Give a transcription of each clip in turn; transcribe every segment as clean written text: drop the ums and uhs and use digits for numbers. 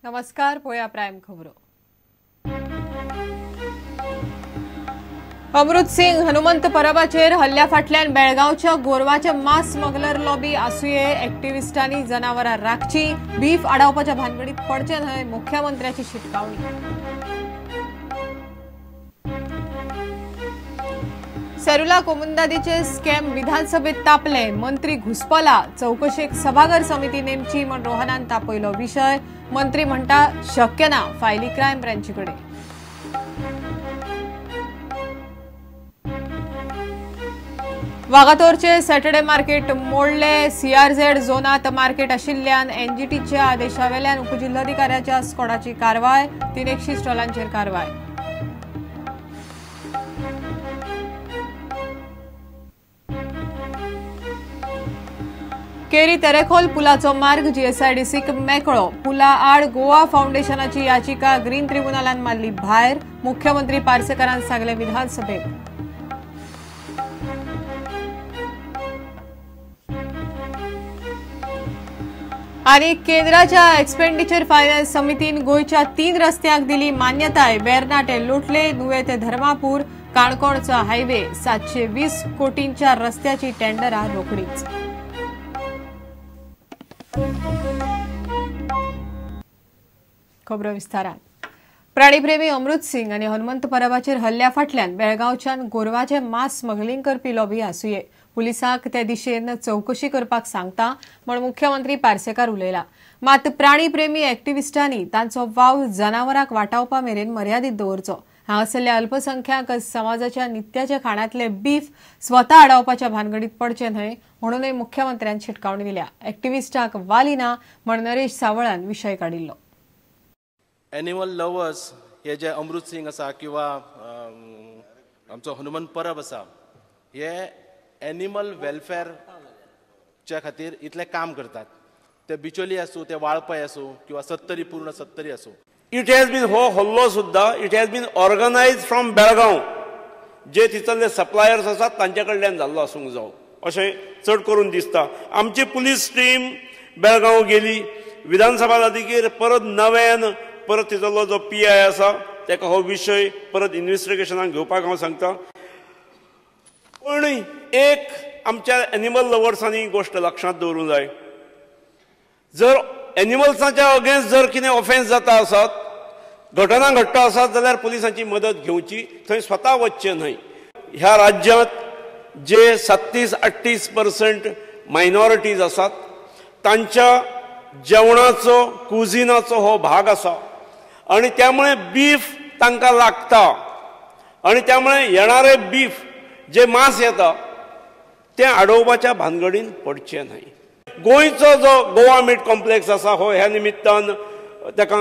नमस्कार, पोया प्राइम खबरो। अमृत सिंग हनुमंत परबाचेर हल्ल्या फाटल्यान बेळगावच्या गोरवाच्या मास स्मगलर लॉबी आसूये एक्टिविस्टांनी जनावरां राखची, बीफ आडावपाच्या भानगडीत पडचे न्हय, मुख्यमंत्र्याची शिटकावणी। सेरुला कोमुंदादीचे स्कॅम विधानसभेत तापले, मंत्री घुसपला, चौकशेक सभागर समिती नेमची म्हण रोहनान तापयलो विषय। मंत्री म्हणटा शक्य ना, फायली क्रायम ब्रँचीकडे। वागातोरचे सॅटर्डे मार्केट मोडले, सीआरझेड झोनात मार्केट आशिल्ल्यान एनजीटीच्या आदेशावेल्यान उपजिल्हाधिकाऱ्याच्या स्क्वॉडाची कारवाय, 300 स्टॉलांचेर कारवाय। केरी तेरेखोल पुलाचो मार्ग जीएसआयडीसीक मेकळो, पुला आड गोवा फाउंडेशनाची याचिका ग्रीन ट्रिब्युनलान मारली भायर, मुख्यमंत्री पार्सेकरान सांगले विधानसभेत। आणि केंद्राच्या एक्सपेंडिचर फायनान्स समितीन गोयच्या 3 रस्त्यांक दिली मान्यताय, बेर्ना ते लोटले, नुवे ते धर्मापूर, काणकोणचा हायवे, 720 कोटींच्या रस्त्याची टेंडरां रोखडीच। खबर विस्तारान। प्राणीप्रेमी अमृत सिंग आणि हनुमंत परबाचेर हल्ल्या फाटल्यान बेळगावच्यान गोरवाचे मास स्मगलिंग करपी लॉबी आसूये पुलिसांक ते दिशेन चौकशी करपाक सांगता म्हण मुख्यमंत्री पार्सेकार उलयला। मात प्राणीप्रेमी एक्टिविस्टांनी तांचो वाव जनावरांक वाटावपा मेरेन मर्यादीत दवरचो। हांगासरल्या अल्पसंख्याक समाजाच्या नित्याच्या खाणांतले बीफ स्वता आडावपाच्या भानगडीत पडचे न्हय म्हणूनय मुख्यमंत्र्यान शिटकावणी दिल्या। एक्टिविस्टांक वाली ना म्हण नरेश सावळान विशय काडिल्लो। एनिमल लवर्स हे जे अमृत सिंग आसा किंवा आमचो हनुमंत परब आसा, हे एनिमल वेलफेअरच्या खातीर इतले काम करतात। ते बिचोली आसूं, ते वाळपय आसूं किंवा 70 पूर्ण 70 आसूं। इट हॅज बीन हो हल्लो सुद्धा it has been organised from Belgaum, जे तितले सप्लायर्स आसात तांचे कडल्यान जाल्लो आसूंक जावो अशें चड करून दिसता। आमची पुलीस टीम बेळगांव गेली, विधानसभा जातकीर परत नव्यान परत तिजो जो पीआय आसा ताका हो विशय परत इन्व्हेस्टिगेशनाक घेवपाक हांव सांगता। पण एक आमच्या एनिमल लवर्सांनी गोष्ट लक्षांत दवरूंक जाय, जर एनिमल्सांच्या अगेन्स्ट जर कितें ऑफेन्स जाता आसत, घटना घडटा आसत जाल्यार पुलिसांची मदत घेवची, थंय स्वता वचचें न्हय। ह्या राज्यांत जे 37-38% मायनॉरिटीज आसात तांच्या जेवणाचो कुझिनाचो हो भाग आसा आणि त्यामुळे बीफ तांकां लागता आणि त्यामुळे येणारे बीफ जे मांस येता ते आडोवपाच्या भानगडीन पडचें न्हय। गोंयचो जो गोवा मीट कॉम्प्लेक्स आसा हो ह्या निमित्तान ताका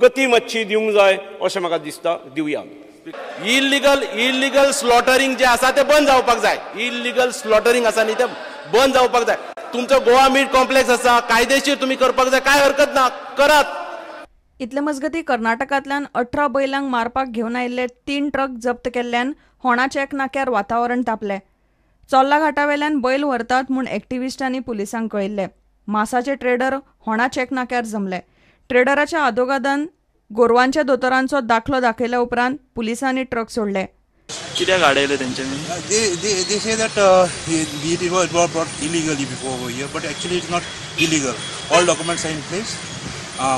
गती मातशी दिवंक जाय अशें म्हाका दिसता, दिवया। इल्लीगल स्लॉटरिंग जे आसा ते बंद जावपाक जाय। इल्लीगल स्लॉटरिंग आसा न्ही ते बंद जावपाक जाय। तुमचो गोवा मीट कॉम्प्लेक्स आसा, कायदेशीर तुम्ही करपाक जाय, काय हरकत ना, करात। इतले मजगती कर्नाटकांतल्यान 18 बैलांक मारपाक घेवन आयिल्ले 3 ट्रक जप्त केल्ल्यान होणा चॅक नाक्यार वातावरण तापले। चोल्ला घाटावेल्यान बैल व्हरतात म्हूण एक्टिविस्टांनी पुलिसांक कळयल्ले। मासाचे ट्रेडर होणा चॅक नाक्यार जमले। ट्रेडराच्या आदोगादान गोरवांच्या दोतोरांचो दाखलो दाखयल्या उपरांत पुलिसांनी ट्रक सोडले। कित्याक हाडयले तेंच्यांनी? They say that it was brought illegally before over here, but actually it's not illegal. All documents are in place.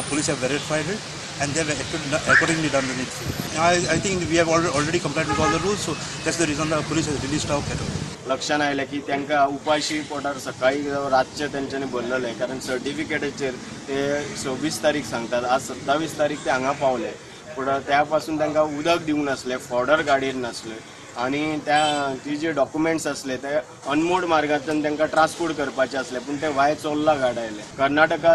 Police have verified it, and they have accordingly done the needful. I think we have already complied with all the rules, so that's the reason the police has released our cattle. लक्षात आयलें की तांकां उपाशी पोटार सकाळी रातचे तेंच्यांनी भरलेले, कारण सर्टिफिकेटाचेर ते 26 तारीख सांगतात, आज 27 तारीख ते हांगा पावले, पूण त्या पासून तांकां उदक दिवंक नासलें, फॉर्डर गाडयेर नासले आणि ती जे डॉक्युमेंट्स असले ते अनमोड मार्गातून तांकां ट्रान्सपोर्ट करपाचे असले, पूण ते वाय चोल्ला घाट आयले। कर्नाटका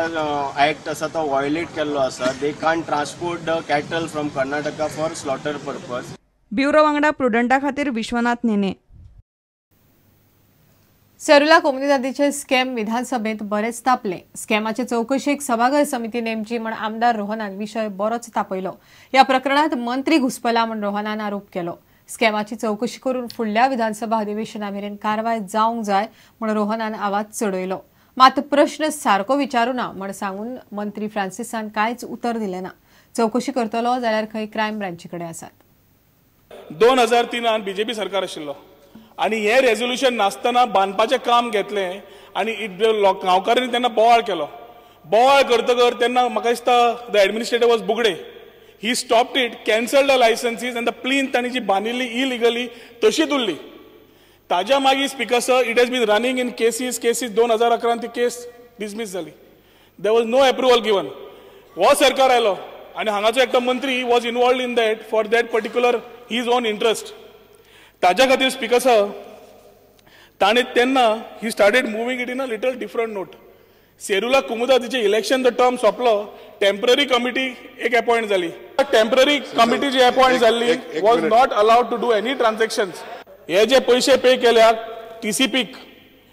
ऍक्ट आसा तो वायोलेट केल्लो आसा। They can't transport the cattle from Karnataka for slaughter purpose. Bureau वांगडा प्रुडंटा खातीर विश्वनाथ नेने। सेरुला कोमुनिदादीचे स्कॅम विधानसभेत बरेच तापले। स्कॅमाचे चौकशेक सभागर समिती नेमची म्हण आमदार रोहनान विषय बरोच तापयलो। या प्रकरणात मंत्री घुसपला म्हण रोहनान आरोप केलो। स्कॅमाची चौकशी करून फुडल्या विधानसभा अधिवेशनामेरेन कारवाय जावंक जाय म्हण रोहनान आवाज चडयलो। मात प्रश्न सारको विचारू ना म्हण सांगून मंत्री फ्रांसिसान कांयच उतर दिलें ना. चौकशी करतलो जाल्यार खंय क्रायम ब्रांची कडेन आसात. 2003 बीजेपी सरकार आशिल्लो आनी हे रेझोल्युशन नासतना बांदपाचें काम घेतलें आनी गांवकारांनी तेन्ना बोवाळ केलो. बोवाळ करतकर तेन्ना म्हाका दिसता the administrator was Bugde. He stopped it, cancelled the licences and the plinth तांणी जी बांदिल्ली इलिगली तशीच उरली. ताज्या मागीर speaker sir, it has been running in cases 2011 ती केस डिसमीस जाली. There was no approval given. हो सरकार आयलो आनी हांगाचो एकटो मंत्री was involved in that for that particular his own interest. ताज्या खातीर स्पीकर सर ताणें तेन्ना he started moving it in a little different note. सेरुला कुमुदाचे इलेक्शन टर्म सोंपलो, टेम्पररी कमिटी एक अपॉइंट जाली. टेम्पररी कमिटी जी अपॉइंट जाल्ली was not allowed to do any transactions. हे जे पैसे पे केल्याक टीसीपीक,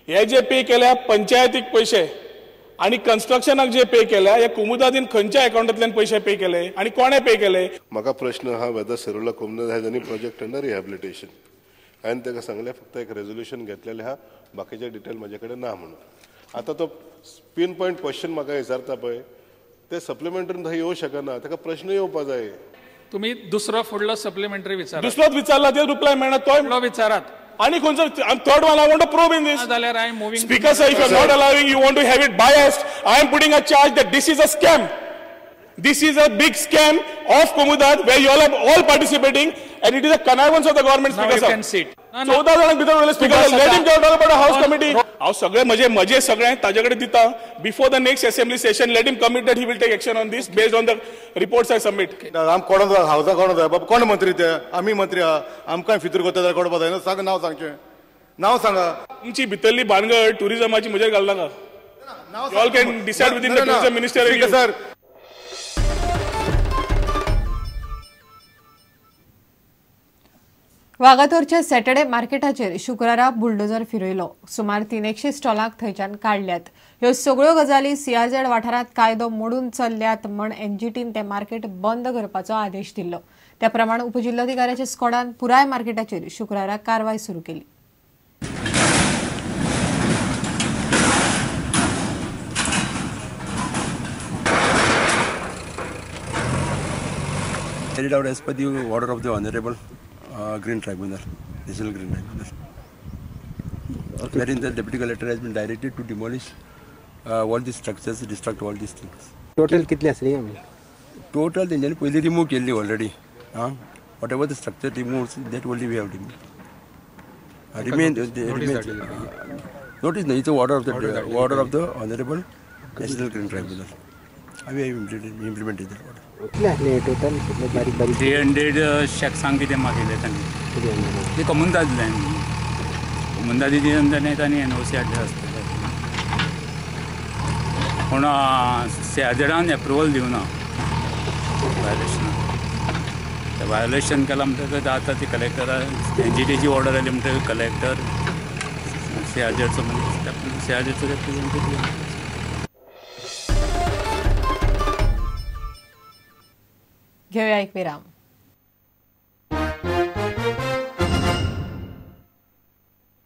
हे जे पे केल्या पंचायतीक पैसे आणि कन्स्ट्रक्शनाक जे पे केल्या हे कुमुदादीन खंयच्या अकाउंटांतल्यान पैसे पे केले आणि कोणे पे केले. म्हाका प्रश्न हा वेदर सेरुला कुमुद has any project under rehabilitation. हांवें ताका सांगलें फक्त एक रेझोल्युशन घेतलेलें हा, बाकीचे डिटेल म्हाजे कडेन ना म्हणून. आता तो पिन पॉयंट क्वेश्चन म्हाका विचारता पळय ते सप्लिमेंटरीन थंय येवं शकना, ताका प्रश्न येवपा जाय. तुम्ही दुसरो फुडलो सप्लिमेंटरी विचार, दुसरोच विचारला ते रिप्लाय मेळना, तो विचारात. आणि खंयचो third one I want to probe in this. जाल्यार I am moving. Speaker sir, if you are not allowing, you want to have it biased, I am putting a charge that this is a scam. This is a big scam of Kumudad where you all are all participating and it is a connivance of the government. Now you can sit. 14 जणांक भितर उरले speaker. Let him talk about a house committee. हांव सगळे म्हजे सगळे ताजे कडेन दिता. Before the next assembly session, let him commit that he will take action on this based on the reports I submit. आम कोण हावसा कोण जाय बाबा, कोण मंत्री ते? आमी मंत्री आहा, आमकां फितर करता जाल्यार कळपा जायना. सांग नांव सांगचें, नांव सांगा. तुमची भितरली भानगड टुरिझमाची म्हजेर घाल नाका. You all can decide within the tourism ministry. Sir वागातोरच्या सॅटर्डे मार्केटाचेर शुक्रारा बुलडोजर फिरयलो. सुमार 300 स्टॉलांक थंयच्यान काडल्यात. ह्यो सगळ्यो गजाली CRZ वाठारांत कायदो मोडून चल्ल्यात म्हण एनजीटीन ते मार्केट बंद करपाचो आदेश दिल्लो. त्या प्रमाण उपजिल्लोधिकाऱ्याच्या स्क्वॉडान पुराय मार्केटाचेर शुक्रारा कारवाय सुरू केली. Carried out as per the order of the Honorable Green Tribunal, National Green Tribunal, wherein the Deputy Collector has been directed to demolish all these structures, destruct all these things. Total कितले असले आमी? Total तेंच्यानी पयली remove केल्ली already. Whatever the structure removes, that only we have removed. Notice no, it's a order of the Honorable National Green Tribunal. We have implemented that order. Total बारीक 300 शख्सांक कितें मागिल्लें तांणी. ते कमुनदाद दिलें. कमुनदादी दिवन तांणी NOC हाडले आसतले. पूण CRZान एप्रुवल दिवना वायोलेशनाक. ते वायोलेशन केलां म्हणटकच आतां ती कलेक्टरा NGTची ऑर्डर आयली म्हणटकच कलेक्टर CRZचो रिप्रेझेंटेटिव्ह. घेऊया एक विराम.